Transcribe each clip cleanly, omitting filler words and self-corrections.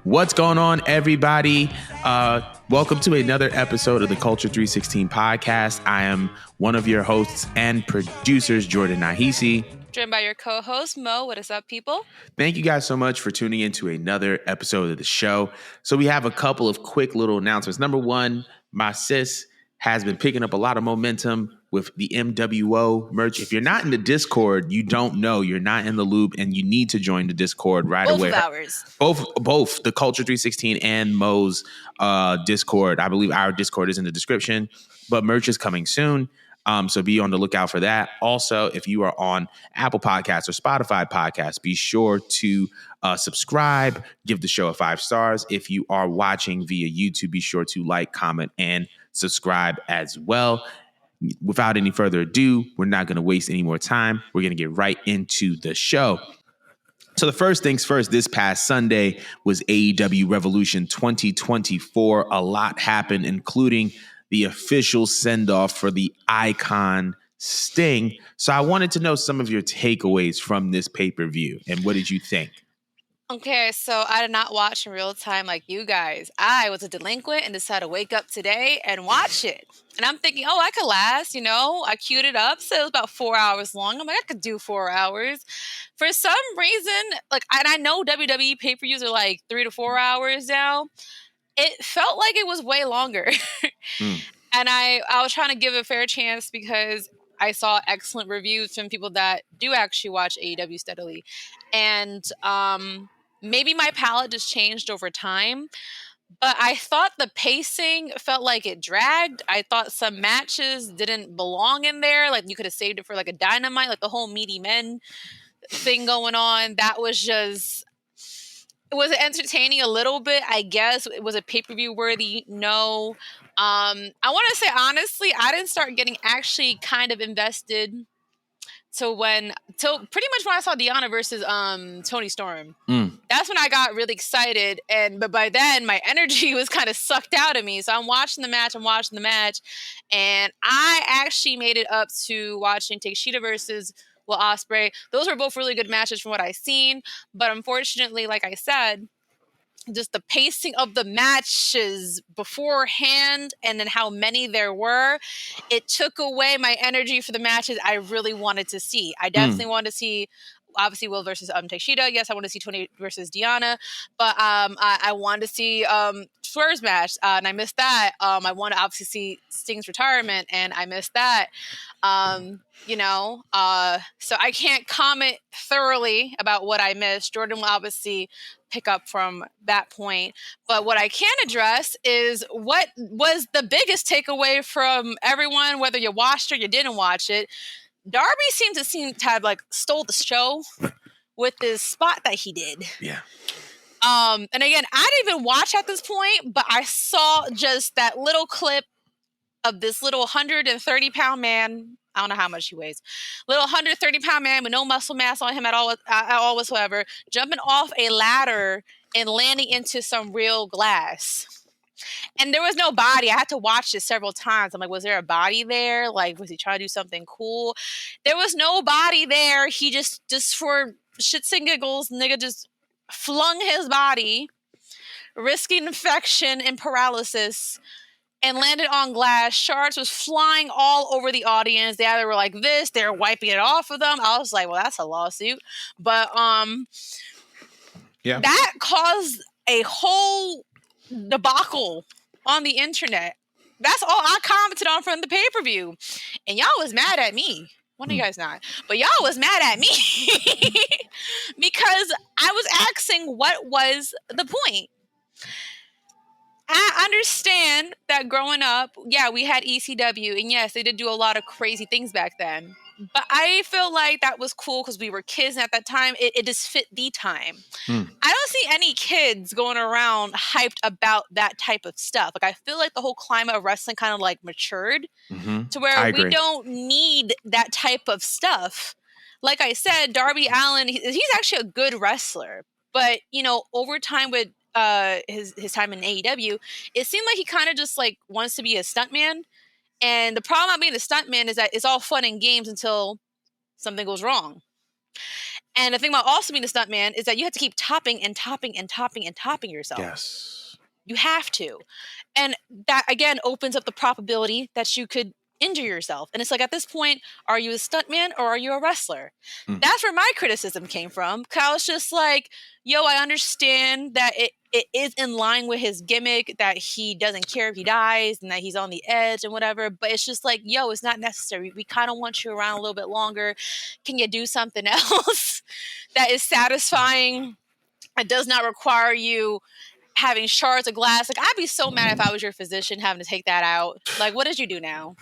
What's going on, everybody? Welcome to another episode of the Culture 316 podcast. I am one of your hosts and producers, Jordan Nahisi. Joined by your co-host, Mo. What is up, people? Thank you guys so much for tuning into another episode of the show. So we have a couple of quick little announcements. Number one, my sis has been picking up a lot of momentum with the MWO merch. If you're not in the Discord, you don't know. You're not in the loop, and you need to join the Discord right away. Both the Culture 316 and Mo's Discord. I believe our Discord is in the description, but merch is coming soon. So be on the lookout for that. Also, if you are on Apple Podcasts or Spotify Podcasts, be sure to subscribe, give the show a 5 stars. If you are watching via YouTube, be sure to like, comment, and subscribe as well. Without any further ado, we're not going to waste any more time. We're going to get right into the show. So the first things first, this past Sunday was AEW Revolution 2024. A lot happened, including the official send-off for the Icon Sting. So I wanted to know some of your takeaways from this pay-per-view, and what did you think? Okay, so I did not watch in real time like you guys. I was a delinquent and decided to wake up today and watch it. And I'm thinking, oh, I could last, I queued it up, so it was about 4 hours long. I'm like, I could do 4 hours. For some reason, and I know WWE pay-per-views are like 3 to 4 hours now. It felt like it was way longer. And I was trying to give it a fair chance because I saw excellent reviews from people that do actually watch AEW steadily. And maybe my palate just changed over time. But I thought the pacing felt like it dragged. I thought some matches didn't belong in there. Like you could have saved it for like a Dynamite, like the whole meaty men thing going on. That was just... Was it entertaining a little bit? I guess. It was a pay-per-view worthy? No. I want to say, honestly, I didn't start getting actually kind of invested till pretty much when I saw Deanna versus Toni Storm. That's when I got really excited. But by then, my energy was kind of sucked out of me. So I'm watching the match. And I actually made it up to watching Takeshita versus Will Ospreay. Those were both really good matches from what I've seen. But unfortunately, like I said, just the pacing of the matches beforehand and then how many there were, it took away my energy for the matches I really wanted to see. I definitely wanted to see, obviously, Will versus Takeshita. Yes, I want to see Toni versus Deanna. But I wanted to see Swerve's match, and I missed that. I want to obviously see Sting's retirement, and I missed that. So I can't comment thoroughly about what I missed. Jordan will obviously pick up from that point. But what I can address is what was the biggest takeaway from everyone, whether you watched or you didn't watch it. Darby seemed to have stole the show with this spot that he did. Yeah. And again, I didn't even watch at this point, but I saw just that little clip of this little 130-pound man. I don't know how much he weighs. Little 130-pound man with no muscle mass on him at all whatsoever, jumping off a ladder and landing into some real glass. And there was no body. I had to watch this several times. I'm like, was there a body there? Like, was he trying to do something cool? There was no body there. He just for shits and giggles, nigga just flung his body, risking infection and paralysis, and landed on glass. Shards was flying all over the audience. They either were like this, they were wiping it off of them. I was like, well, that's a lawsuit. But that caused a whole debacle on the internet. That's all I commented on from the pay-per-view. And y'all was mad at me. One of you guys not. But y'all was mad at me because I was asking what was the point. I understand that growing up, yeah, we had ECW, and yes, they did do a lot of crazy things back then. But I feel like that was cool because we were kids, and at that time, it just fit the time. I don't see any kids going around hyped about that type of stuff. Like, I feel like the whole climate of wrestling kind of matured to where we don't need that type of stuff. Like I said, Darby Allin, he's actually a good wrestler. But, over time with his time in AEW, it seemed like he kind of just wants to be a stuntman. And the problem about being a stuntman is that it's all fun and games until something goes wrong. And the thing about also being a stuntman is that you have to keep topping and topping and topping and topping yourself. Yes. You have to. And that, again, opens up the probability that you could injure yourself. And it's like, at this point, are you a stuntman or are you a wrestler? That's where my criticism came from. Cause I was just like, yo, I understand that it is in line with his gimmick, that he doesn't care if he dies and that he's on the edge and whatever. But it's just like, yo, it's not necessary. We kind of want you around a little bit longer. Can you do something else that is satisfying? It does not require you having shards of glass. Like, I'd be so mad if I was your physician having to take that out. Like, what did you do now?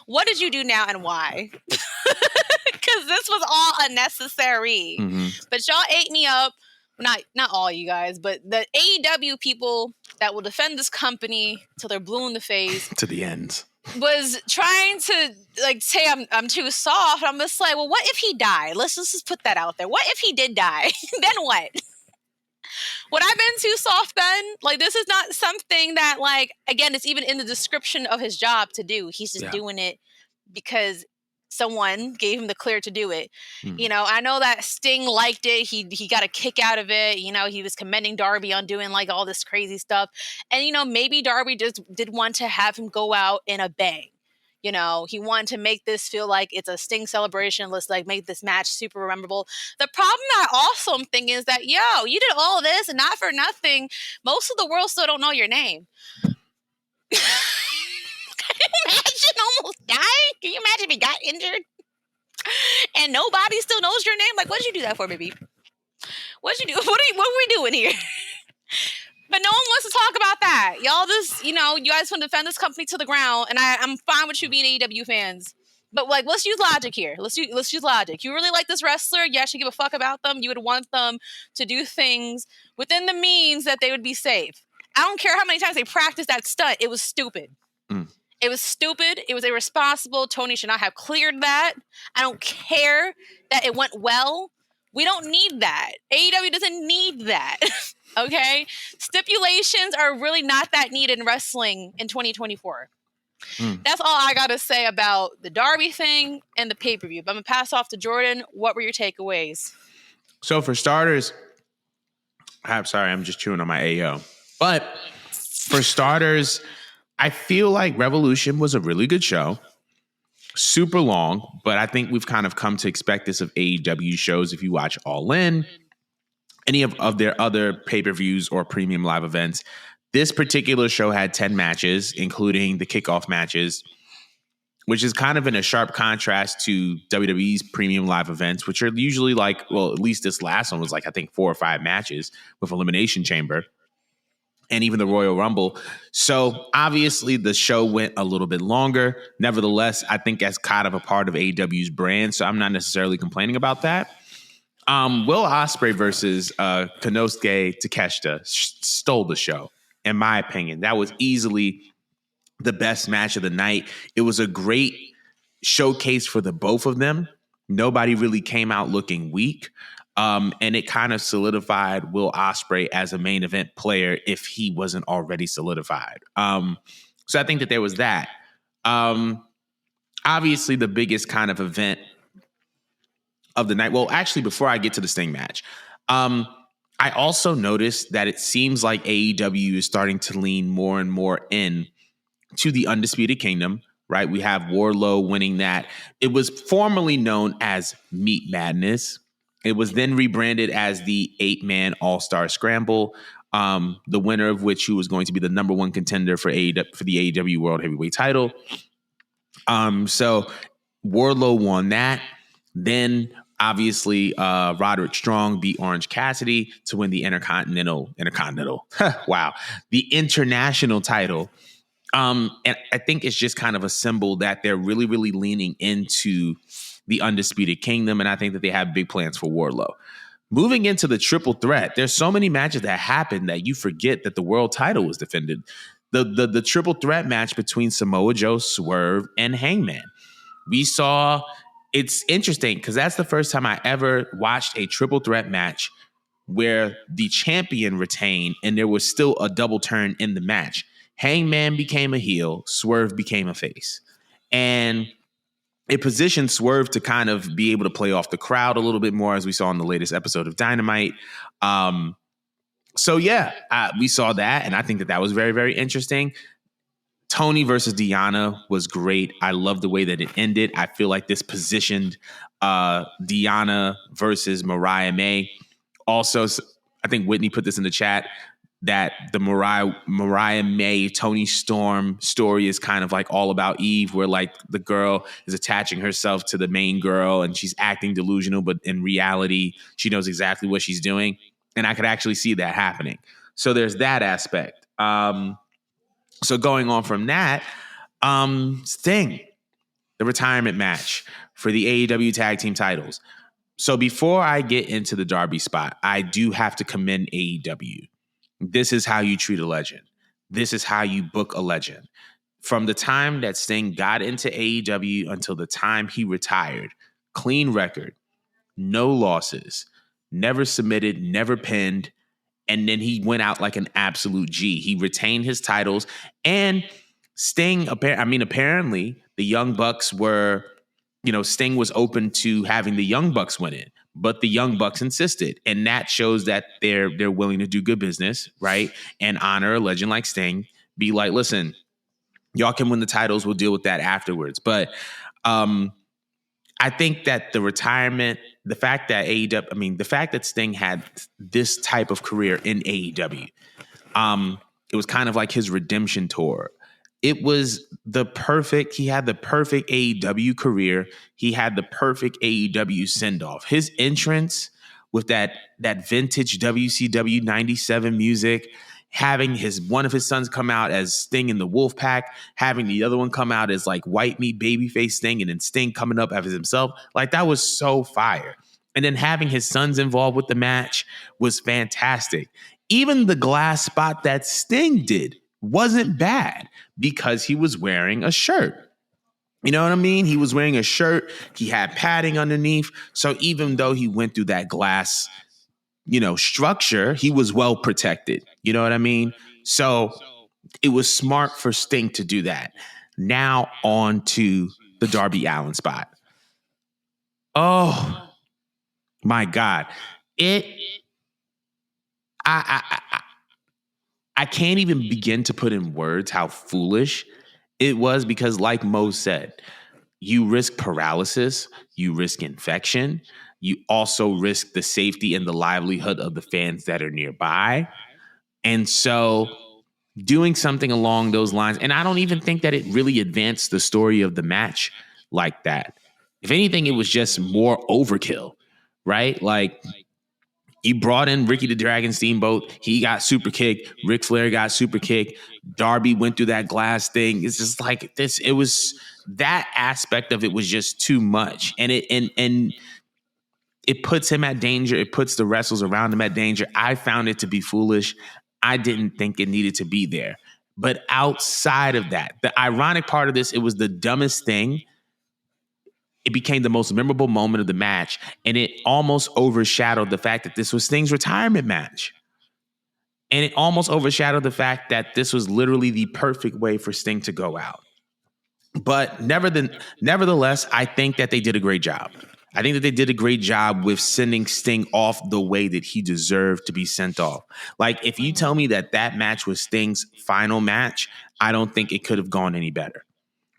What did you do now and why? Because this was all unnecessary. But y'all ate me up. Not all you guys, but the AEW people that will defend this company till they're blue in the face to the end was trying to like say I'm too soft. I'm just like, well, what if he died? Let's just put that out there. What if he did die? Then what? Would I have been too soft then? Like, this is not something that, like, again, it's even in the description of his job to do. He's just doing it because someone gave him the clear to do it. You know, I know that Sting liked it. He got a kick out of it. You know, he was commending Darby on doing like all this crazy stuff. And, you know, maybe Darby just did want to have him go out in a bang. You know, he wanted to make this feel like it's a Sting celebration. Let's like make this match super memorable. The problem that I also am thinking is that, yo, you did all this and not for nothing. Most of the world still don't know your name. Can you imagine almost dying? Can you imagine if he got injured and nobody still knows your name? Like, what did you do that for, baby? What did you do? What are we doing here? But no one wants to talk about that. Y'all just, you know, you guys want to defend this company to the ground, and I'm fine with you being AEW fans. But, like, let's use logic here. Let's use logic. You really like this wrestler? You actually give a fuck about them? You would want them to do things within the means that they would be safe. I don't care how many times they practiced that stunt. It was stupid. It was stupid. It was irresponsible. Tony should not have cleared that. I don't care that it went well. We don't need that. AEW doesn't need that. Okay? Stipulations are really not that needed in wrestling in 2024. That's all I got to say about the Darby thing and the pay-per-view. But I'm going to pass off to Jordan. What were your takeaways? So for starters, I'm sorry, I'm just chewing on my AO. But for starters, I feel like Revolution was a really good show. Super long, but I think we've kind of come to expect this of AEW shows. If you watch All In, any of their other pay-per-views or premium live events, this particular show had 10 matches, including the kickoff matches, which is kind of in a sharp contrast to WWE's premium live events, which are usually like, well, at least this last one was like, I think 4 or 5 matches with Elimination Chamber and even the Royal Rumble. So obviously the show went a little bit longer. Nevertheless, I think that's kind of a part of AEW's brand, so I'm not necessarily complaining about that. Will Ospreay versus Konosuke Takeshita stole the show, in my opinion. That was easily the best match of the night. It was a great showcase for the both of them. Nobody really came out looking weak. And it kind of solidified Will Ospreay as a main event player if he wasn't already solidified. So I think that there was that. Obviously, the biggest kind of event of the night. Well, actually, before I get to the Sting match, I also noticed that it seems like AEW is starting to lean more and more in to the Undisputed Kingdom, right? We have Wardlow winning that. It was formerly known as Meat Madness. It was then rebranded as the 8-man All-Star Scramble, the winner of which who was going to be the number one contender for the AEW World Heavyweight title. So Wardlow won that. Then obviously Roderick Strong beat Orange Cassidy to win the Intercontinental, wow, the international title. And I think it's just kind of a symbol that they're really, really leaning into the Undisputed Kingdom, and I think that they have big plans for Wardlow. Moving into the triple threat, there's so many matches that happen that you forget that the world title was defended. The triple threat match between Samoa Joe, Swerve, and Hangman. We saw, it's interesting because that's the first time I ever watched a triple threat match where the champion retained and there was still a double turn in the match. Hangman became a heel, Swerve became a face. And it positioned Swerve to kind of be able to play off the crowd a little bit more, as we saw in the latest episode of Dynamite. So yeah, we saw that, and I think that was very, very interesting. Tony versus Deanna was great. I love the way that it ended. I feel like this positioned Deanna versus Mariah May. Also, I think Whitney put this in the chat, that the Mariah May Tony Storm story is kind of like all about Eve, where like the girl is attaching herself to the main girl and she's acting delusional, but in reality she knows exactly what she's doing. And I could actually see that happening. So there's that aspect. So going on from that, Sting, the retirement match for the AEW tag team titles. So before I get into the Darby spot, I do have to commend AEW. This is how you treat a legend. This is how you book a legend. From the time that Sting got into AEW until the time he retired, clean record, no losses, never submitted, never pinned, and then he went out like an absolute G. He retained his titles, and Sting, apparently the Young Bucks were, Sting was open to having the Young Bucks win it, but the Young Bucks insisted, and that shows that they're willing to do good business, right? And honor a legend like Sting. Be like, listen, y'all can win the titles. We'll deal with that afterwards. But I think that the retirement, the fact that the fact that Sting had this type of career in AEW, it was kind of like his redemption tour. It was he had the perfect AEW career. He had the perfect AEW send-off. His entrance with that vintage WCW 97 music, having one of his sons come out as Sting in the Wolfpack, having the other one come out as like white meat babyface Sting, and then Sting coming up as himself. Like, that was so fire. And then having his sons involved with the match was fantastic. Even the glass spot that Sting did wasn't bad because he was wearing a shirt. You know what I mean? He was wearing a shirt. He had padding underneath. So even though he went through that glass, structure, he was well protected. You know what I mean? So it was smart for Sting to do that. Now on to the Darby Allin spot. Oh my God. I can't even begin to put in words how foolish it was, because like Mo said, you risk paralysis, you risk infection, you also risk the safety and the livelihood of the fans that are nearby. And so doing something along those lines, and I don't even think that it really advanced the story of the match like that. If anything, it was just more overkill, right? Like, you brought in Ricky the Dragon Steamboat. He got super kicked. Ric Flair got super kicked. Darby went through that glass thing. It's just like this. It was, that aspect of it was just too much. And it puts him at danger. It puts the wrestlers around him at danger. I found it to be foolish. I didn't think it needed to be there. But outside of that, the ironic part of this, it was the dumbest thing. It became the most memorable moment of the match, and it almost overshadowed the fact that this was Sting's retirement match. And it almost overshadowed the fact that this was literally the perfect way for Sting to go out. But nevertheless, I think that they did a great job. I think that they did a great job with sending Sting off the way that he deserved to be sent off. Like, if you tell me that match was Sting's final match, I don't think it could have gone any better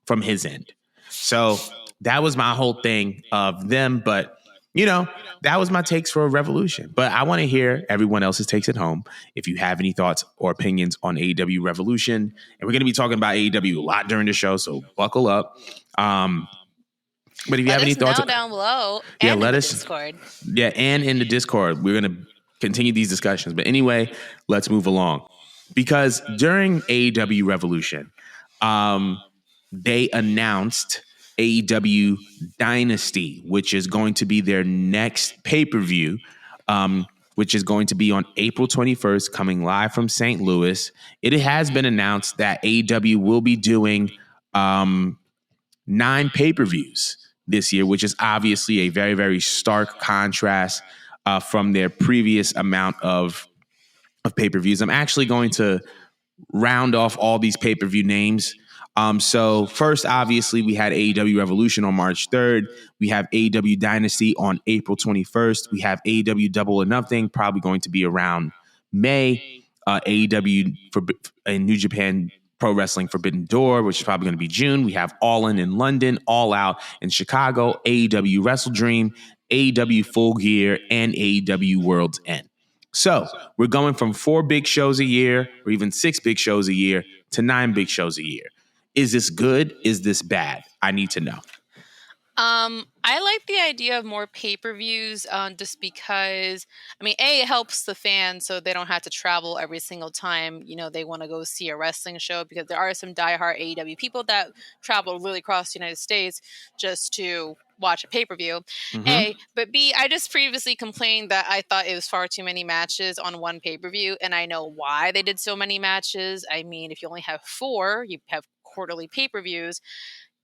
from his end. So that was my whole thing of them. But, that was my takes for Revolution. But I want to hear everyone else's takes at home. If you have any thoughts or opinions on AEW Revolution, and we're going to be talking about AEW a lot during the show, so buckle up. But if you have any thoughts, down below, and let us Discord. Yeah, and in the Discord, we're going to continue these discussions. But anyway, let's move along, because during AEW Revolution, they announced AEW Dynasty, which is going to be their next pay-per-view, which is going to be on April 21st, coming live from St. Louis. It has been announced that AEW will be doing 9 pay-per-views this year, which is obviously a very, very stark contrast from their previous amount of pay-per-views. I'm actually going to round off all these pay-per-view names So first, obviously, we had AEW Revolution on March 3rd. We have AEW Dynasty on April 21st. We have AEW Double or Nothing, probably going to be around May. AEW for in New Japan Pro Wrestling Forbidden Door, which is probably going to be June. We have All In London, All Out in Chicago, AEW Wrestle Dream, AEW Full Gear, and AEW World's End. So we're going from 4 big shows a year, or even 6 big shows a year, to 9 big shows a year. Is this good? Is this bad? I need to know. I like the idea of more pay-per-views, just because, I mean, it helps the fans so they don't have to travel every single time, they want to go see a wrestling show, because there are some diehard AEW people that travel really across the United States just to watch a pay-per-view. A, but B, I just previously complained that I thought it was far too many matches on one pay-per-view, and I know why they did so many matches. I mean, if you only have 4, you have quarterly pay-per-views.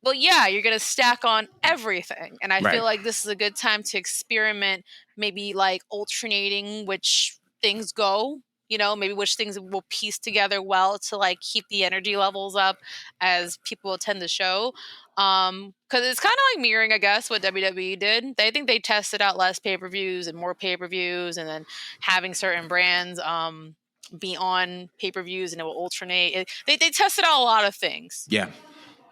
Well, yeah, you're going to stack on everything. And I feel like this is a good time to experiment, maybe like alternating which things go, maybe which things will piece together well to like keep the energy levels up as people attend the show. Because it's kind of like mirroring, I guess, what WWE did. They think they tested out less pay-per-views and more pay-per-views, and then having certain brands be on pay-per-views and it will alternate. They tested out a lot of things. Yeah.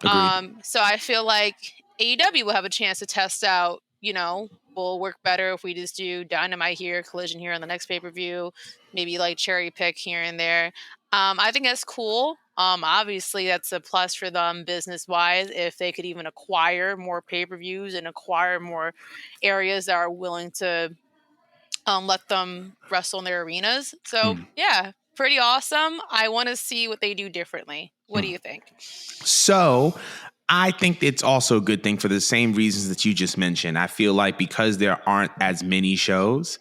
Agreed. So I feel like AEW will have a chance to test out, will work better if we just do Dynamite here, Collision here on the next pay-per-view, maybe like cherry pick here and there. I think that's cool. Obviously that's a plus for them business-wise if they could even acquire more pay-per-views and acquire more areas that are willing to let them wrestle in their arenas. So yeah, pretty awesome. I want to see what they do differently. What do you think? So I think it's also a good thing for the same reasons that you just mentioned. I feel like because there aren't as many shows,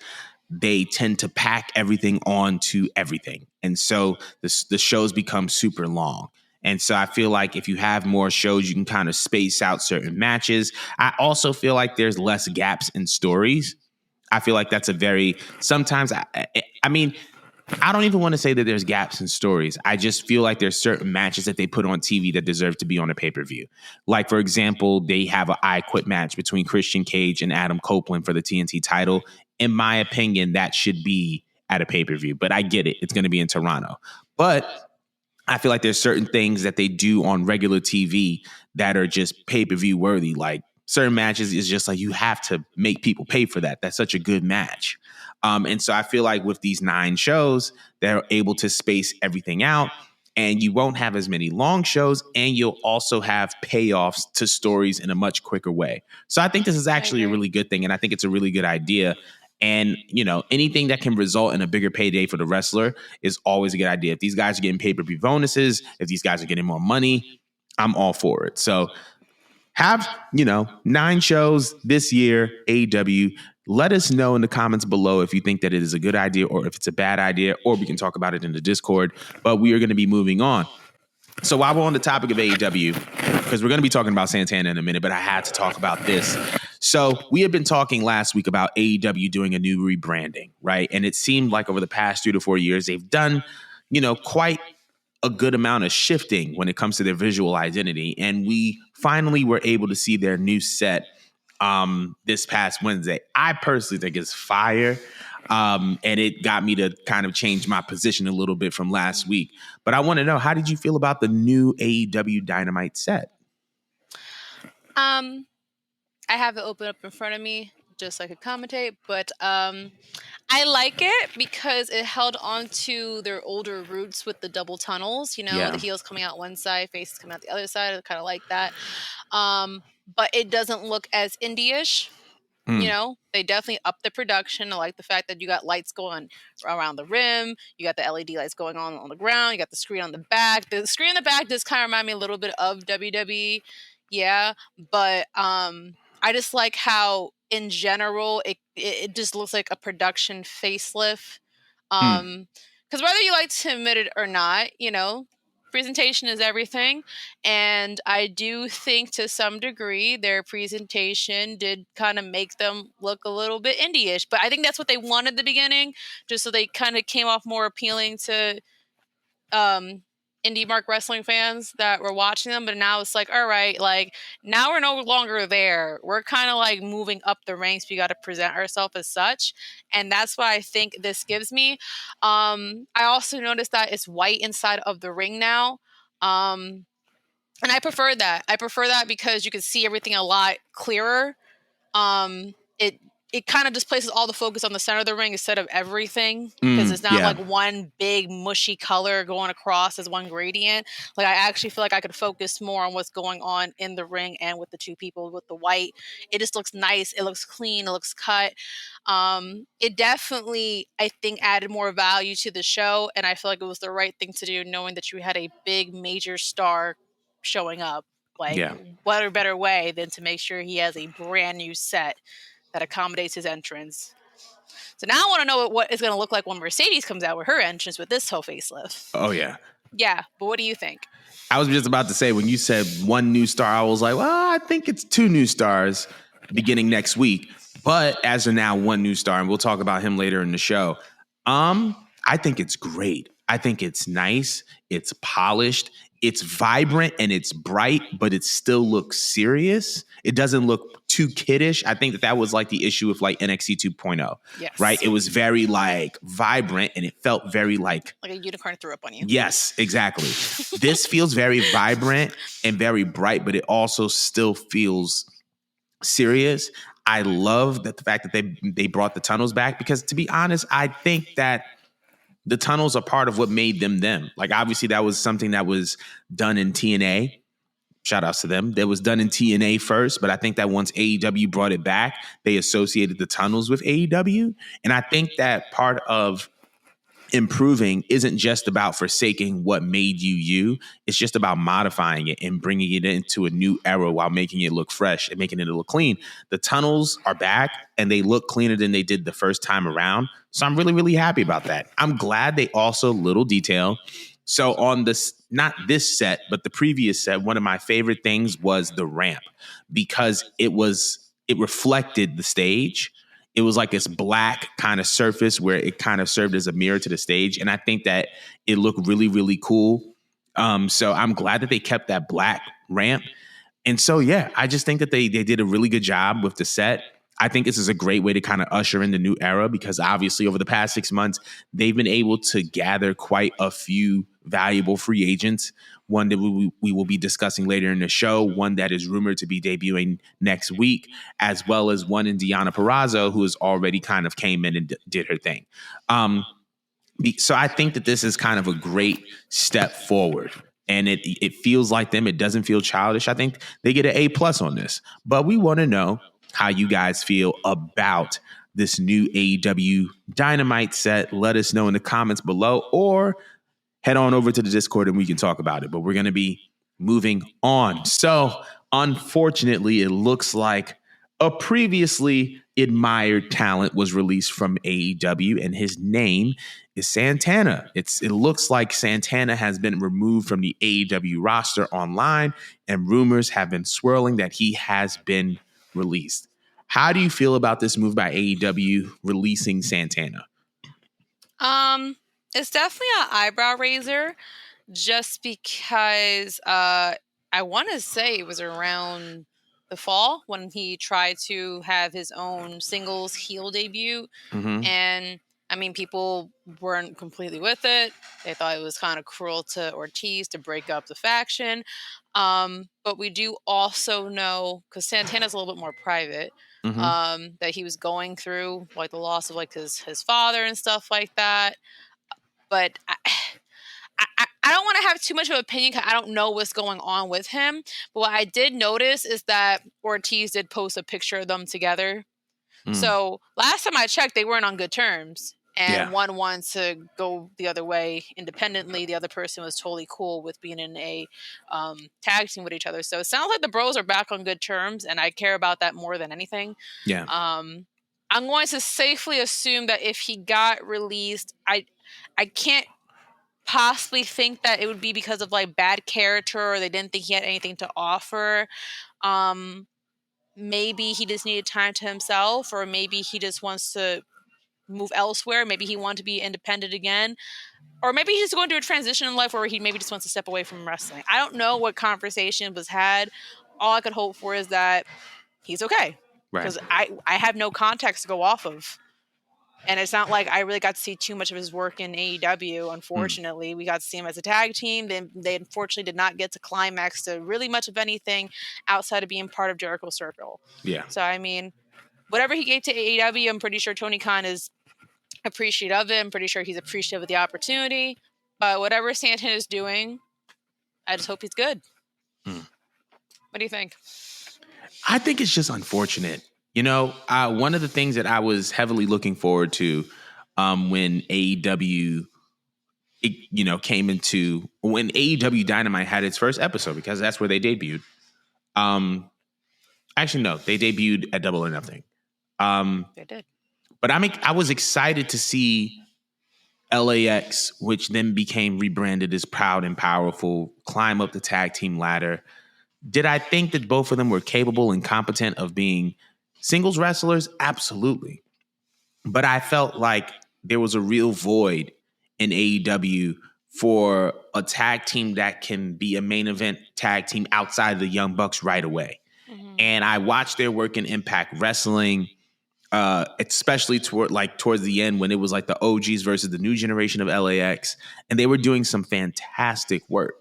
they tend to pack everything onto everything. And so the shows become super long. And so I feel like if you have more shows, you can kind of space out certain matches. I also feel like there's less gaps in stories. I feel like that's sometimes, I mean, I don't even want to say that there's gaps in stories. I just feel like there's certain matches that they put on TV that deserve to be on a pay-per-view. Like, for example, they have an I Quit match between Christian Cage and Adam Copeland for the TNT title. In my opinion, that should be at a pay-per-view, but I get it. It's going to be in Toronto. But I feel like there's certain things that they do on regular TV that are just pay-per-view worthy. Like certain matches is just like you have to make people pay for that. That's such a good match. And so I feel like with these 9 shows, they're able to space everything out, and you won't have as many long shows, and you'll also have payoffs to stories in a much quicker way. So I think this is actually a really good thing, and I think it's a really good idea. And, anything that can result in a bigger payday for the wrestler is always a good idea. If these guys are getting pay-per-view bonuses, if these guys are getting more money, I'm all for it. So have, 9 shows this year, AEW. Let us know in the comments below if you think that it is a good idea or if it's a bad idea, or we can talk about it in the Discord. But we are going to be moving on. So while we're on the topic of AEW, because we're going to be talking about Santana in a minute, but I had to talk about this. So we had been talking last week about AEW doing a new rebranding, right? And it seemed like over the past 3 to 4 years, they've done, quite a good amount of shifting when it comes to their visual identity. And we finally were able to see their new set this past Wednesday. I personally think it's fire. And it got me to kind of change my position a little bit from last week. But I want to know, how did you feel about the new AEW Dynamite set? I have it open up in front of me just so I could commentate, but I like it because it held on to their older roots with the double tunnels, the heels coming out one side, faces coming out the other side. I kind of like that. But it doesn't look as indie-ish. They definitely upped the production. I like the fact that you got lights going around the rim. You got the LED lights going on the ground. You got the screen on the back. The screen on the back does kind of remind me a little bit of WWE. Yeah, but I just like how, in general, it just looks like a production facelift. Because whether you like to admit it or not, presentation is everything. And I do think to some degree their presentation did kind of make them look a little bit indie-ish. But I think that's what they wanted at the beginning, just so they kind of came off more appealing to indie mark wrestling fans that were watching them, but now it's like, all right, like now we're no longer there. We're kind of like moving up the ranks. We got to present ourselves as such, and that's what I think this gives me. I also noticed that it's white inside of the ring now. And I prefer that. I prefer that because you can see everything a lot clearer. It kind of displaces all the focus on the center of the ring instead of everything, because it's not Yeah. like one big mushy color going across as one gradient. Like I actually feel like I could focus more on what's going on in the ring and with the two people with the white. It just looks nice. It looks clean. It looks cut. It definitely, I think, added more value to the show, and I feel like it was the right thing to do, knowing that you had a big major star showing up. Like, Yeah. what a better way than to make sure he has a brand new set that accommodates his entrance. So now I want to know what it's going to look like when Mercedes comes out with her entrance with this whole facelift. Oh, yeah. Yeah, but what do you think? I was just about to say, when you said one new star, I was like, well, I think it's 2 new stars beginning next week. But as of now, 1 new star, and we'll talk about him later in the show. I think it's great. I think it's nice. It's polished. It's vibrant and it's bright, but it still looks serious. It doesn't look too kiddish. I think that was like the issue with like NXT 2.0. Yes. Right? It was very like vibrant and it felt very like a unicorn threw up on you. Yes, exactly. This feels very vibrant and very bright, but it also still feels serious. I love that the fact that they brought the tunnels back, because to be honest, I think that the tunnels are part of what made them them. Like obviously that was something that was done in TNA. Shout outs to them. That was done in TNA first, but I think that once AEW brought it back, they associated the tunnels with AEW. And I think that part of improving isn't just about forsaking what made you. It's just about modifying it and bringing it into a new era while making it look fresh and making it look clean. The tunnels are back and they look cleaner than they did the first time around. So I'm really, really happy about that. I'm glad they also, little detail. So on this, not this set, but the previous set, one of my favorite things was the ramp, because it reflected the stage. It was like this black kind of surface where it kind of served as a mirror to the stage. And I think that it looked really, really cool. So I'm glad that they kept that black ramp. And so, yeah, I just think that they did a really good job with the set. I think this is a great way to kind of usher in the new era, because obviously over the past 6 months, they've been able to gather quite a few valuable free agents. One that we will be discussing later in the show, one that is rumored to be debuting next week, as well as one in Deonna Purrazzo, who has already kind of came in and did her thing. So I think that this is kind of a great step forward. And it feels like them. It doesn't feel childish. I think they get an A+ on this. But we want to know how you guys feel about this new AEW Dynamite set. Let us know in the comments below, or head on over to the Discord and we can talk about it. But we're going to be moving on. So unfortunately, it looks like a previously admired talent was released from AEW, and his name is Santana. It looks like Santana has been removed from the AEW roster online, and rumors have been swirling that he has been released. How do you feel about this move by AEW releasing Santana? It's definitely an eyebrow raiser, just because I want to say it was around the fall when he tried to have his own singles heel debut. Mm-hmm. And I mean, people weren't completely with it. They thought it was kind of cruel to Ortiz to break up the faction. But we do also know, because Santana's a little bit more private, Mm-hmm. that he was going through like the loss of like his father and stuff like that. But I don't want to have too much of an opinion because I don't know what's going on with him. But what I did notice is that Ortiz did post a picture of them together. So last time I checked, they weren't on good terms. And one wanted to go the other way independently. The other person was totally cool with being in a tag team with each other. So it sounds like the bros are back on good terms, and I care about that more than anything. Yeah. I'm going to safely assume that if he got released, I can't possibly think that it would be because of like bad character, or they didn't think he had anything to offer. Maybe he just needed time to himself, or maybe he just wants to move elsewhere. Maybe he wanted to be independent again. Or maybe he's going through a transition in life where he maybe just wants to step away from wrestling. I don't know what conversation was had. All I could hope for is that he's okay. Right. Because I have no context to go off of. And it's not like I really got to see too much of his work in AEW, unfortunately. We got to see him as a tag team. They unfortunately did not get to climax to really much of anything outside of being part of Jericho's Circle. Yeah. So, I mean, whatever he gave to AEW, I'm pretty sure Tony Khan is appreciative of it. I'm pretty sure he's appreciative of the opportunity. But whatever Santana is doing, I just hope he's good. What do you think? I think it's just unfortunate. You know, one of the things that I was heavily looking forward to when AEW, came into when AEW Dynamite had its first episode, because that's where they debuted. Actually, no, they debuted at Double or Nothing. They did. But I was excited to see LAX, which then became rebranded as Proud and Powerful, climb up the tag team ladder. Did I think that both of them were capable and competent of being singles wrestlers? Absolutely. But I felt like there was a real void in AEW for a tag team that can be a main event tag team outside of the Young Bucks right away. Mm-hmm. And I watched their work in Impact Wrestling, especially towards the end when it was like the OGs versus the new generation of LAX, and they were doing some fantastic work.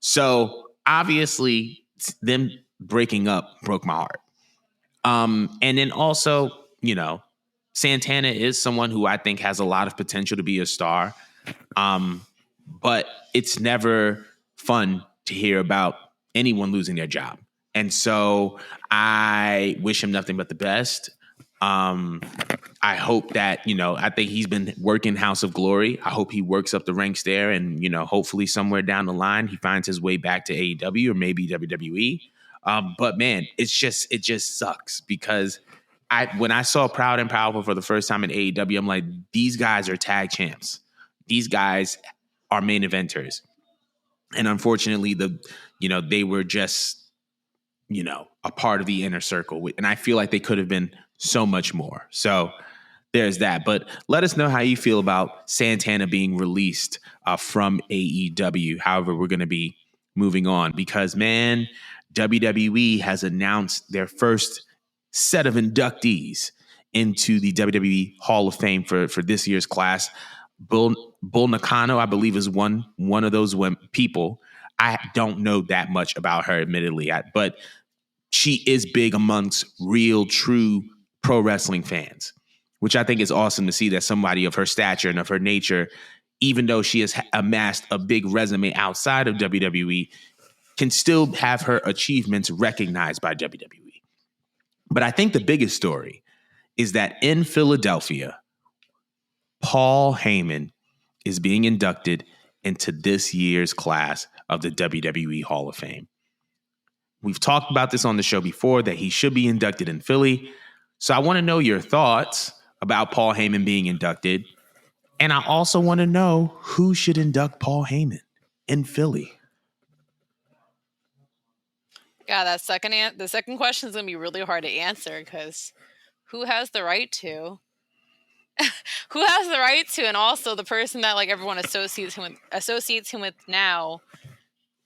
So obviously, them breaking up broke my heart. And then also, Santana is someone who I think has a lot of potential to be a star. But it's never fun to hear about anyone losing their job. And so I wish him nothing but the best. I hope that, I think he's been working House of Glory. I hope he works up the ranks there and, hopefully somewhere down the line, he finds his way back to AEW or maybe WWE. But man, it just sucks because when I saw Proud and Powerful for the first time in AEW, I'm like, these guys are tag champs. These guys are main eventers. And unfortunately, they were just, a part of the inner circle. And I feel like they could have been so much more. So there's that. But let us know how you feel about Santana being released from AEW. However, we're going to be moving on because, man, WWE has announced their first set of inductees into the WWE Hall of Fame for this year's class. Bull Nakano, I believe, is one of those people. I don't know that much about her, admittedly, but she is big amongst real, true pro wrestling fans, which I think is awesome to see that somebody of her stature and of her nature, even though she has amassed a big resume outside of WWE, can still have her achievements recognized by WWE. But I think the biggest story is that in Philadelphia, Paul Heyman is being inducted into this year's class of the WWE Hall of Fame. We've talked about this on the show before, that he should be inducted in Philly. So I want to know your thoughts about Paul Heyman being inducted. And I also want to know who should induct Paul Heyman in Philly. Yeah, the second question is going to be really hard to answer because who has the right to? Who has the right to? And also the person that like everyone associates him with now,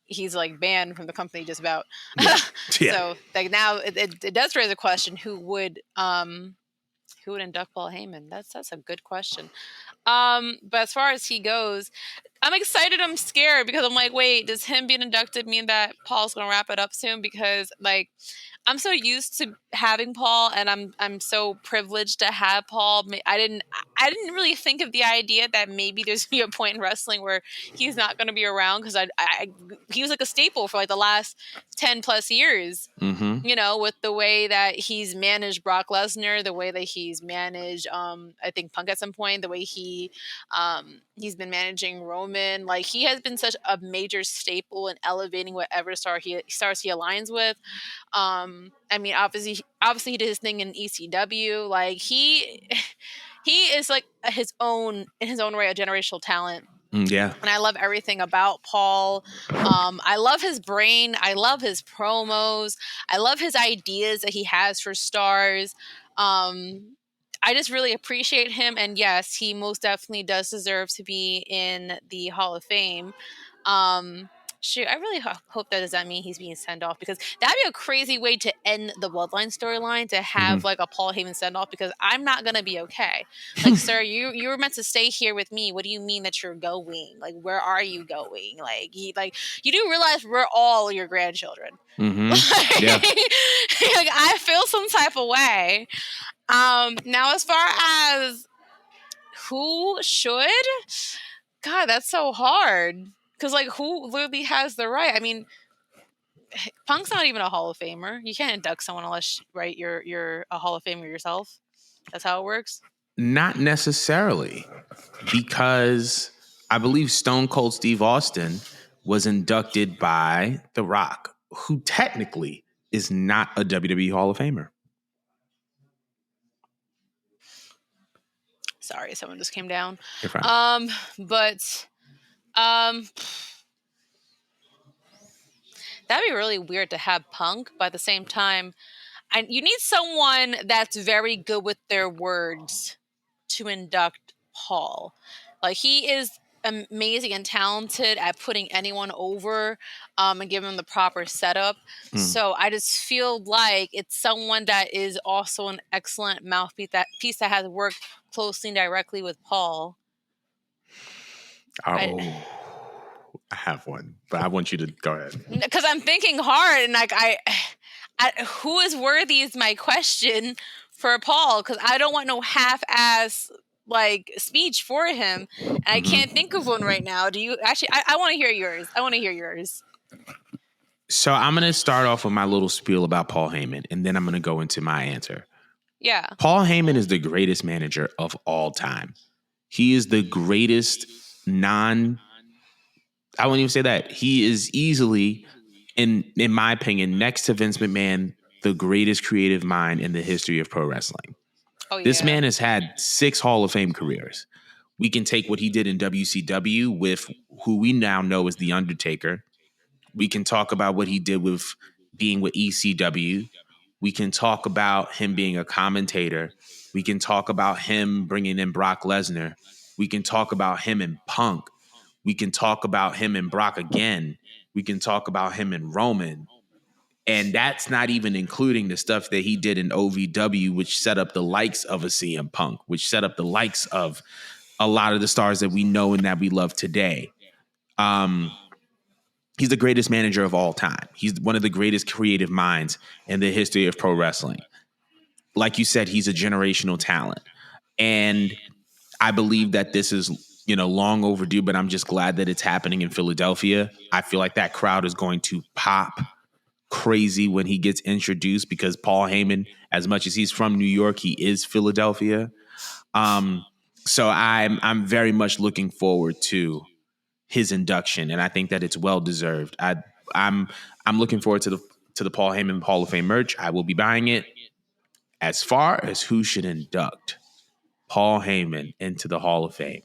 he's like banned from the company just about. Yeah. So like now it does raise a question: who would induct Paul Heyman? That's a good question. But as far as he goes, I'm excited. I'm scared because I'm like, wait, does him being inducted mean that Paul's gonna wrap it up soon? Because like, I'm so used to having Paul, and I'm so privileged to have Paul. I didn't really think of the idea that maybe there's gonna be a point in wrestling where he's not gonna be around because he was like a staple for like the last 10 plus years. Mm-hmm. With the way that he's managed Brock Lesnar, the way that he's managed, I think Punk at some point, the way he's been managing Roman, like he has been such a major staple in elevating whatever stars he aligns with. I mean, obviously he did his thing in ECW. Like he is like in his own way a generational talent. Yeah. And I love everything about Paul. I love his brain. I love his promos. I love his ideas that he has for stars. I just really appreciate him. And yes, he most definitely does deserve to be in the Hall of Fame. Shoot, I really hope that doesn't mean he's being sent off, because that'd be a crazy way to end the Bloodline storyline, to have like a Paul Heyman send off, because I'm not gonna be okay. Like, sir, you were meant to stay here with me. What do you mean that you're going? Like, where are you going? Like, you do realize we're all your grandchildren. Mm-hmm. Yeah. Like, I feel some type of way. Now, as far as who should, God, that's so hard. Because, like, who literally has the right? I mean, Punk's not even a Hall of Famer. You can't induct someone unless, right, you're a Hall of Famer yourself. That's how it works. Not necessarily, because I believe Stone Cold Steve Austin was inducted by The Rock, who technically is not a WWE Hall of Famer. Sorry, someone just came down. You're fine. That'd be really weird to have Punk, but at the same time, you need someone that's very good with their words to induct Paul. Like, he is amazing and talented at putting anyone over, and giving them the proper setup. So I just feel like it's someone that is also an excellent mouthpiece that has worked closely and directly with Paul. I have one, but I want you to go ahead. Because I'm thinking hard, and like who is worthy is my question for Paul, because I don't want no half-ass like speech for him, and I can't think of one right now. Do you actually? I want to hear yours. So I'm going to start off with my little spiel about Paul Heyman, and then I'm going to go into my answer. Yeah. Paul Heyman is the greatest manager of all time. He is the greatest I wouldn't even say that. He is easily, in my opinion, next to Vince McMahon, the greatest creative mind in the history of pro wrestling. Oh, yeah. This man has had 6 Hall of Fame careers. We can take what he did in WCW with who we now know as The Undertaker. We can talk about what he did with being with ECW. We can talk about him being a commentator. We can talk about him bringing in Brock Lesnar. We can talk about him in Punk. We can talk about him in Brock again. We can talk about him in Roman. And that's not even including the stuff that he did in OVW, which set up the likes of a CM Punk, which set up the likes of a lot of the stars that we know and that we love today. He's the greatest manager of all time. He's one of the greatest creative minds in the history of pro wrestling. Like you said, he's a generational talent. And I believe that this is, long overdue, but I'm just glad that it's happening in Philadelphia. I feel like that crowd is going to pop crazy when he gets introduced, because Paul Heyman, as much as he's from New York, he is Philadelphia. So I'm very much looking forward to his induction, and I think that it's well deserved. I'm looking forward to the Paul Heyman Hall of Fame merch. I will be buying it. As far as who should induct Paul Heyman into the Hall of Fame,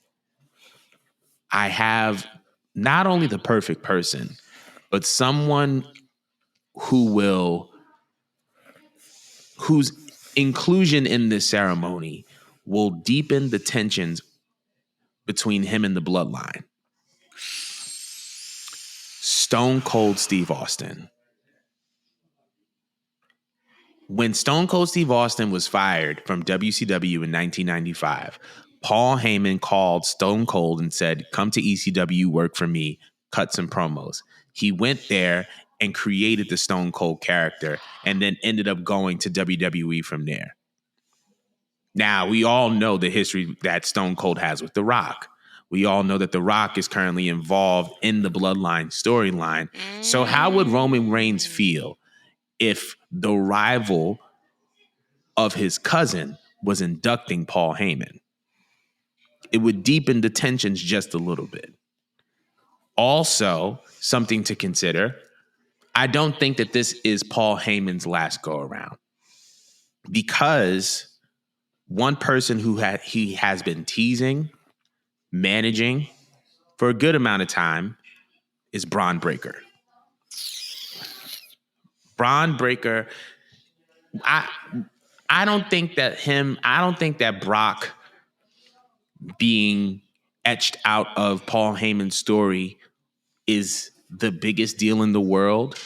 I have not only the perfect person, but someone whose inclusion in this ceremony will deepen the tensions between him and the bloodline. Stone Cold Steve Austin. When Stone Cold Steve Austin was fired from WCW in 1995, Paul Heyman called Stone Cold and said, "Come to ECW, work for me, cut some promos." He went there and created the Stone Cold character, and then ended up going to WWE from there. Now, we all know the history that Stone Cold has with The Rock. We all know that The Rock is currently involved in the Bloodline storyline. So how would Roman Reigns feel if the rival of his cousin was inducting Paul Heyman? It would deepen the tensions just a little bit. Also, something to consider, I don't think that this is Paul Heyman's last go around, because one person who he has been teasing, managing for a good amount of time is Braun Breaker. Braun Breaker, I don't think that Brock being etched out of Paul Heyman's story is the biggest deal in the world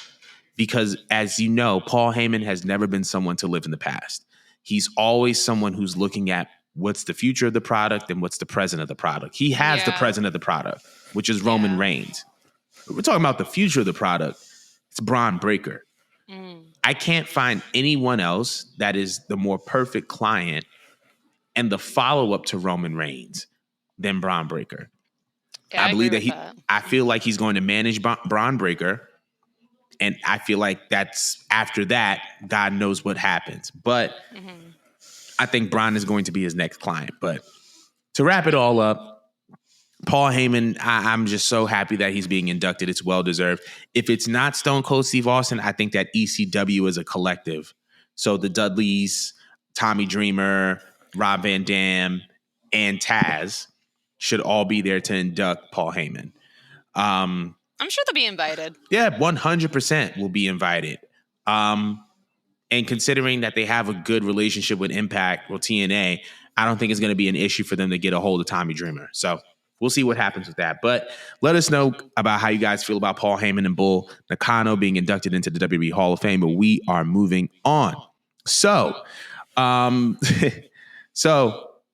because, as you know, Paul Heyman has never been someone to live in the past. He's always someone who's looking at what's the future of the product and what's the present of the product. He has the present of the product, which is Roman Reigns. But we're talking about the future of the product. It's Braun Breaker. I can't find anyone else that is the more perfect client and the follow-up to Roman Reigns than Braun Breaker. Yeah, I believe that I feel like he's going to manage Braun Breaker. And I feel like that's after that, God knows what happens. But I think Braun is going to be his next client. But to wrap it all up, Paul Heyman, I'm just so happy that he's being inducted. It's well-deserved. If it's not Stone Cold Steve Austin, I think that ECW is a collective. So the Dudleys, Tommy Dreamer, Rob Van Dam, and Taz should all be there to induct Paul Heyman. I'm sure they'll be invited. Yeah, 100% will be invited. And considering that they have a good relationship with Impact or TNA, I don't think it's going to be an issue for them to get a hold of Tommy Dreamer. So we'll see what happens with that. But let us know about how you guys feel about Paul Heyman and Bull Nakano being inducted into the WWE Hall of Fame. But we are moving on. So,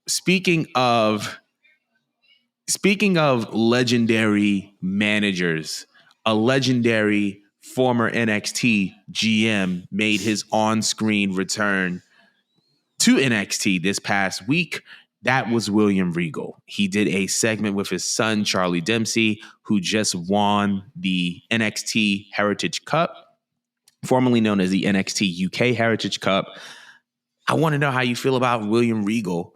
speaking of legendary managers, a legendary former NXT GM made his on-screen return to NXT this past week. That was William Regal. He did a segment with his son, Charlie Dempsey, who just won the NXT Heritage Cup, formerly known as the NXT UK Heritage Cup. I want to know how you feel about William Regal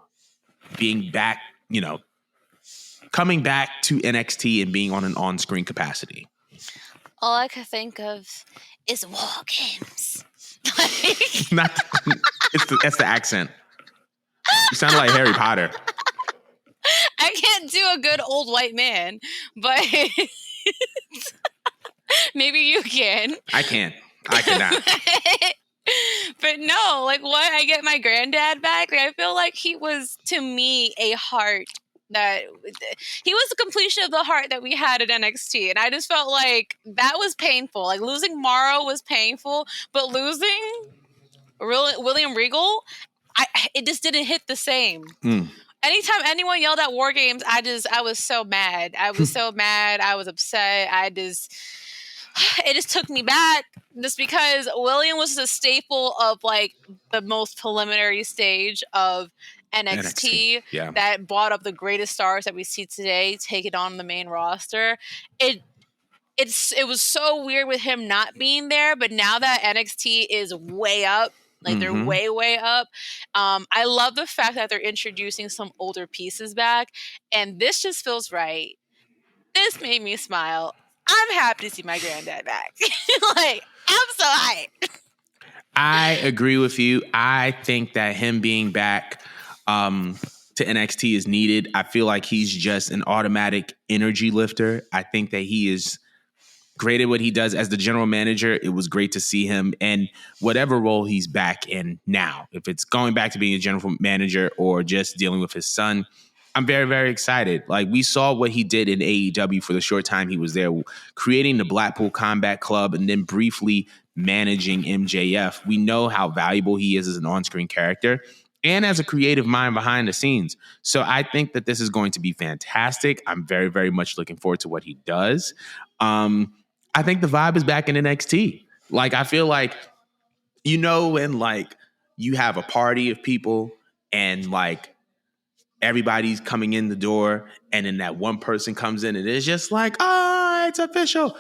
being back, coming back to NXT and being on an on-screen capacity. All I could think of is war games. That's the accent. You sound like Harry Potter. I can't do a good old white man, but maybe you can. I can't. I cannot. But no, like what? I get my granddad back. Like I feel like he was, to me, a heart that he was the completion of the heart that we had at NXT. And I just felt like that was painful. Like losing Morrow was painful, but losing William Regal, it just didn't hit the same. Anytime anyone yelled at War Games, I was so mad. I was so mad. I was upset. It just took me back just because William was the staple of like the most preliminary stage of NXT. Yeah. That brought up the greatest stars that we see today, take it on the main roster. It was so weird with him not being there, but now that NXT is way up, like they're way, way up. I love the fact that they're introducing some older pieces back, and this just feels right. This made me smile. I'm happy to see my granddad back. Like, I'm so hyped. I agree with you. I think that him being back to NXT is needed. I feel like he's just an automatic energy lifter. I think that he is great at what he does as the general manager. It was great to see him in whatever role he's back in now. If it's going back to being a general manager or just dealing with his son, I'm very, very excited. Like we saw what he did in AEW for the short time he was there, creating the Blackpool Combat Club and then briefly managing MJF. We know how valuable he is as an on-screen character and as a creative mind behind the scenes. So I think that this is going to be fantastic. I'm very, very much looking forward to what he does. I think the vibe is back in NXT. Like, I feel like, when like you have a party of people and like everybody's coming in the door and then that one person comes in and it's just like, it's official.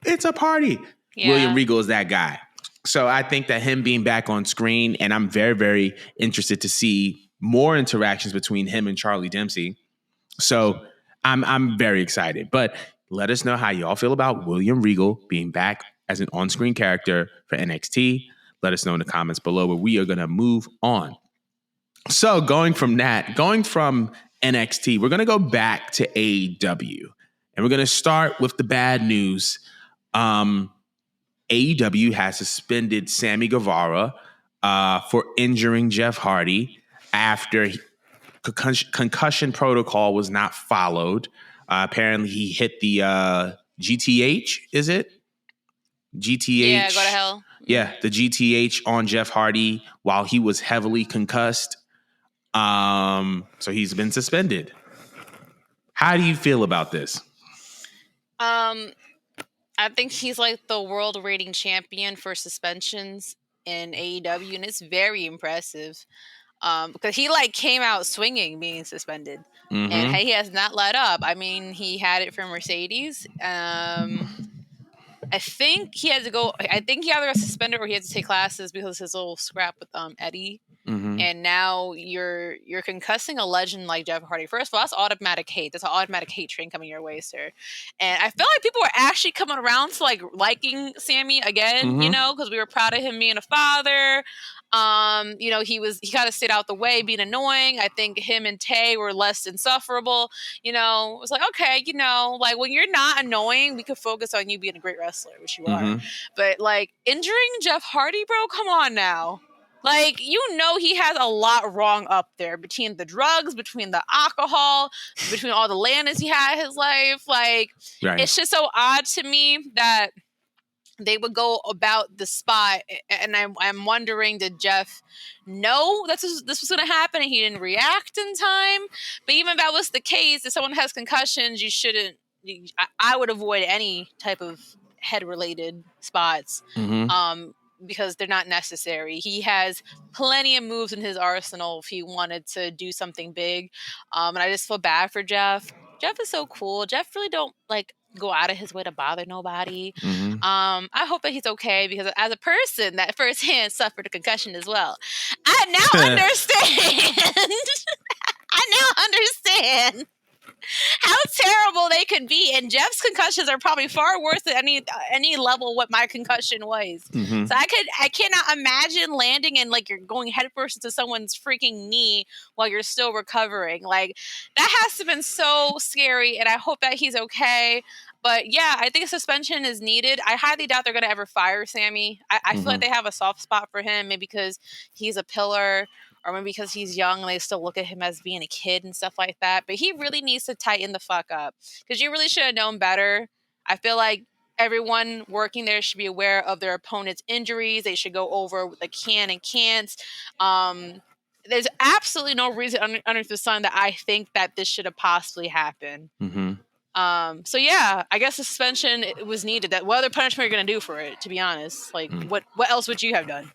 It's a party. Yeah. William Regal is that guy. So I think that him being back on screen, and I'm very, very interested to see more interactions between him and Charlie Dempsey. So I'm very excited. But let us know how y'all feel about William Regal being back as an on-screen character for NXT. Let us know in the comments below, but we are going to move on. So going from NXT, we're going to go back to AEW. And we're going to start with the bad news. AEW has suspended Sammy Guevara for injuring Jeff Hardy after concussion protocol was not followed. Apparently, he hit the GTH. Is it GTH? Yeah, go to hell. Yeah, the GTH on Jeff Hardy while he was heavily concussed. So he's been suspended. How do you feel about this? I think he's like the world rating champion for suspensions in AEW, and it's very impressive. Because he like came out swinging being suspended, and he has not let up. I mean, he had it for Mercedes. I think he had to go. I think he either got suspended or he had to take classes because of his little scrap with Eddie. And now you're concussing a legend like Jeff Hardy. First of all, that's automatic hate. That's an automatic hate train coming your way, sir. And I feel like people are actually coming around to like liking Sammy again, you know, because we were proud of him being a father. You know, he kind of stayed out the way, being annoying. I think him and Tay were less insufferable. You know, it was like, okay, you know, like when you're not annoying, we could focus on you being a great wrestler, which you are. But like injuring Jeff Hardy, bro, come on now. Like, you know, he has a lot wrong up there between the drugs, between the alcohol, between all the landings he had in his life. Like, It's just so odd to me that they would go about the spot. And I'm wondering, did Jeff know this was going to happen and he didn't react in time? But even if that was the case, if someone has concussions, you shouldn't. I would avoid any type of head-related spots. Because they're not necessary. He has plenty of moves in his arsenal if he wanted to do something big. And I just feel bad for Jeff. Jeff is so cool. Jeff really don't like go out of his way to bother nobody. I hope that he's okay because as a person that firsthand suffered a concussion as well, I now understand. I now understand how terrible they could be, and Jeff's concussions are probably far worse than any level what my concussion was. So I cannot imagine landing and like you're going headfirst into someone's freaking knee while you're still recovering. Like that has to have been so scary, and I hope that he's okay. But yeah, I think suspension is needed. I highly doubt they're going to ever fire Sammy. I feel like they have a soft spot for him, maybe because he's a pillar. Or maybe because he's young and they still look at him as being a kid and stuff like that. But he really needs to tighten the fuck up. Because you really should have known better. I feel like everyone working there should be aware of their opponent's injuries. They should go over the can and can'ts. There's absolutely no reason under the sun that I think that this should have possibly happened. So yeah, I guess the suspension was needed. That what other punishment are you going to do for it, to be honest? Like, what else would you have done?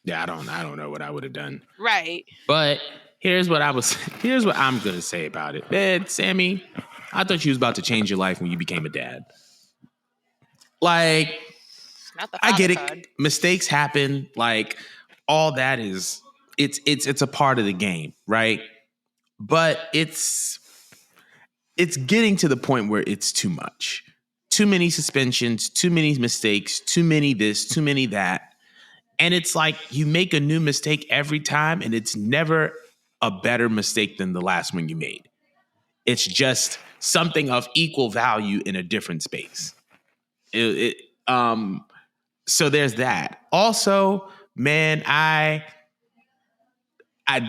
Yeah, I don't know what I would have done. Right. But here's what I'm gonna say about it. Man, Sammy, I thought you was about to change your life when you became a dad. Like, I get it. Mistakes happen. Like, all that is it's a part of the game, right? But it's getting to the point where it's too much. Too many suspensions, too many mistakes, too many this, too many that. And it's like you make a new mistake every time, and it's never a better mistake than the last one you made. It's just something of equal value in a different space. So there's that. Also, man,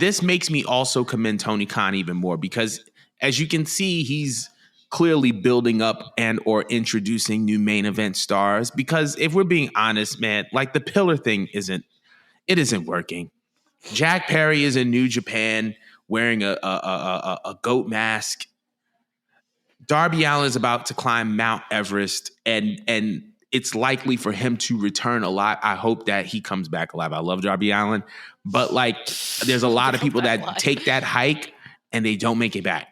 this makes me also commend Tony Khan even more because, as you can see, he's clearly building up and or introducing new main event stars. Because if we're being honest, man, like the pillar thing isn't working. Jack Perry is in New Japan wearing a goat mask. Darby Allin is about to climb Mount Everest, and it's likely for him to return a lot. I hope that he comes back alive. I love Darby Allin, but like, there's a lot of people that take that hike and they don't make it back.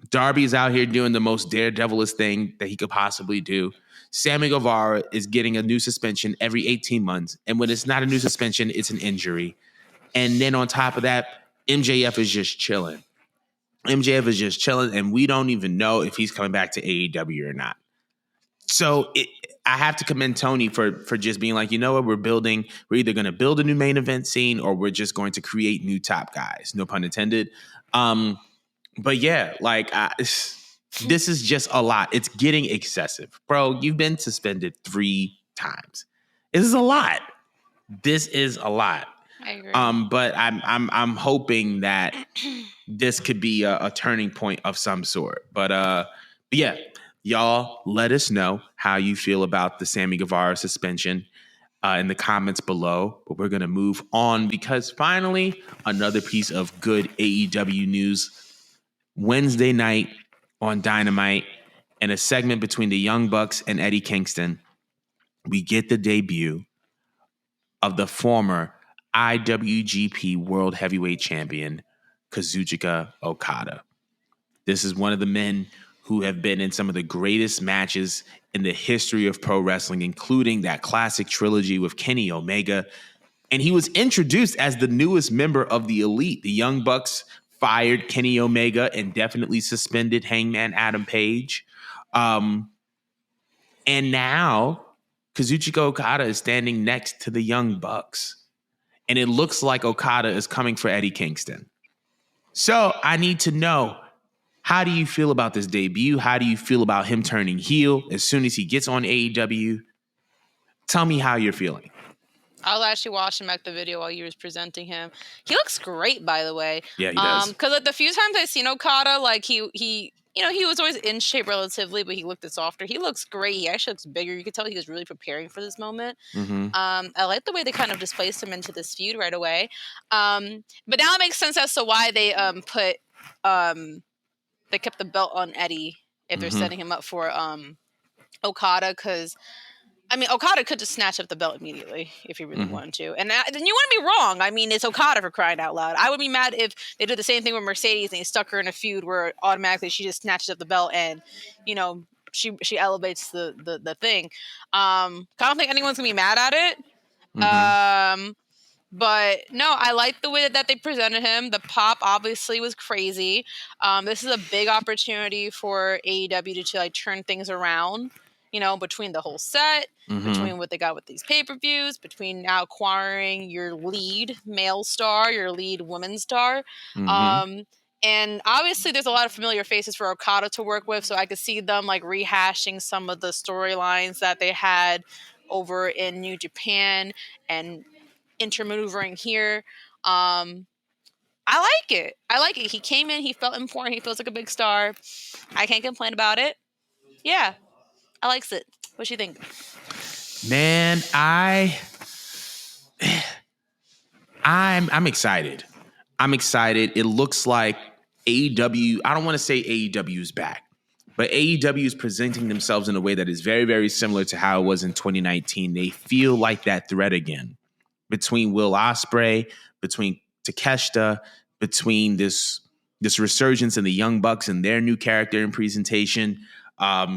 Darby's out here doing the most daredevilish thing that he could possibly do. Sammy Guevara is getting a new suspension every 18 months. And when it's not a new suspension, it's an injury. And then on top of that, MJF is just chilling. And we don't even know if he's coming back to AEW or not. So I have to commend Tony for just being like, you know what, we're either going to build a new main event scene or we're just going to create new top guys. No pun intended. But yeah, like this is just a lot. It's getting excessive. Bro, you've been suspended 3 times. This is a lot. I agree. But I'm hoping that this could be a turning point of some sort. But yeah, y'all, let us know how you feel about the Sammy Guevara suspension in the comments below. But we're gonna move on because finally another piece of good AEW news. Wednesday night on Dynamite, in a segment between the Young Bucks and Eddie Kingston, we get the debut of the former IWGP World Heavyweight Champion, Kazuchika Okada. This is one of the men who have been in some of the greatest matches in the history of pro wrestling, including that classic trilogy with Kenny Omega. And he was introduced as the newest member of the Elite. The Young Bucks fired Kenny Omega and definitely suspended Hangman Adam Page. And now Kazuchika Okada is standing next to the Young Bucks. And it looks like Okada is coming for Eddie Kingston. So I need to know, how do you feel about this debut? How do you feel about him turning heel as soon as he gets on AEW? Tell me how you're feeling. I was actually watching back the video while you was presenting him. He looks great, by the way. Yeah, he does. Because like the few times I've seen Okada, like he was always in shape relatively, but he looked softer. He looks great. He actually looks bigger. You could tell he was really preparing for this moment. Mm-hmm. I like the way they kind of displaced him into this feud right away. But now it makes sense as to why they they kept the belt on Eddie if they're setting him up for Okada, because I mean, Okada could just snatch up the belt immediately if he really wanted to. And then you wouldn't be wrong. I mean, it's Okada, for crying out loud. I would be mad if they did the same thing with Mercedes and they stuck her in a feud where automatically she just snatches up the belt and, she elevates the thing. I don't think anyone's going to be mad at it. But no, I like the way that they presented him. The pop obviously was crazy. This is a big opportunity for AEW to like turn things around. Between the whole set, between what they got with these pay-per-views, between now acquiring your lead male star, your lead women's star. And obviously there's a lot of familiar faces for Okada to work with, so I could see them like rehashing some of the storylines that they had over in New Japan and intermaneuvering here. I like it. He came in, he felt important, he feels like a big star. I can't complain about it. Yeah. I likes it. What you think? Man, I'm excited. I'm excited. It looks like AEW, I don't want to say AEW is back, but AEW is presenting themselves in a way that is very, very similar to how it was in 2019. They feel like that thread again between Will Ospreay, between Takeshita, between this resurgence in the Young Bucks and their new character and presentation,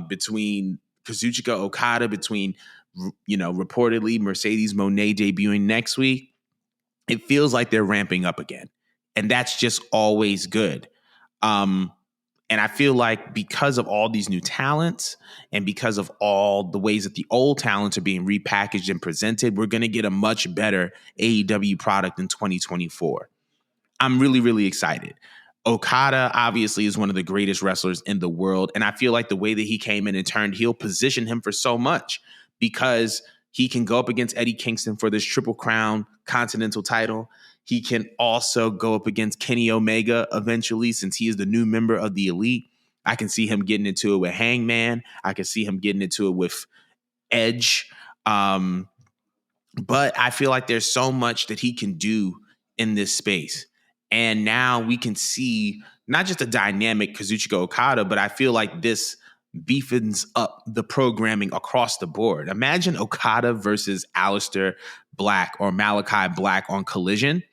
between Kazuchika Okada, between, reportedly Mercedes Moné debuting next week. It feels like they're ramping up again. And that's just always good. And I feel like because of all these new talents and because of all the ways that the old talents are being repackaged and presented, we're going to get a much better AEW product in 2024. I'm really, really excited. Okada obviously is one of the greatest wrestlers in the world. And I feel like the way that he came in and turned heel positioned him for so much, because he can go up against Eddie Kingston for this Triple Crown Continental title. He can also go up against Kenny Omega eventually, since he is the new member of the Elite. I can see him getting into it with Hangman. I can see him getting into it with Edge. But I feel like there's so much that he can do in this space. And now we can see not just a dynamic Kazuchika Okada, but I feel like this beefens up the programming across the board. Imagine Okada versus Aleister Black or Malachi Black on Collision.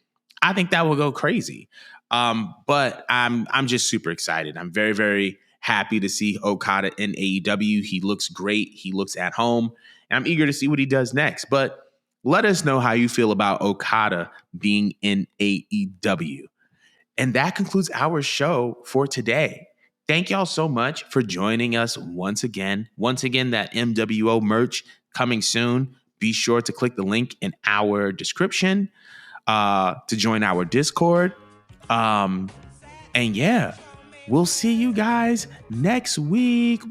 I think that will go crazy. But I'm just super excited. I'm very, very happy to see Okada in AEW. He looks great. He looks at home. And I'm eager to see what he does next. But let us know how you feel about Okada being in AEW. And that concludes our show for today. Thank y'all so much for joining us once again. Once again, that MWO merch coming soon. Be sure to click the link in our description to join our Discord. And yeah, we'll see you guys next week.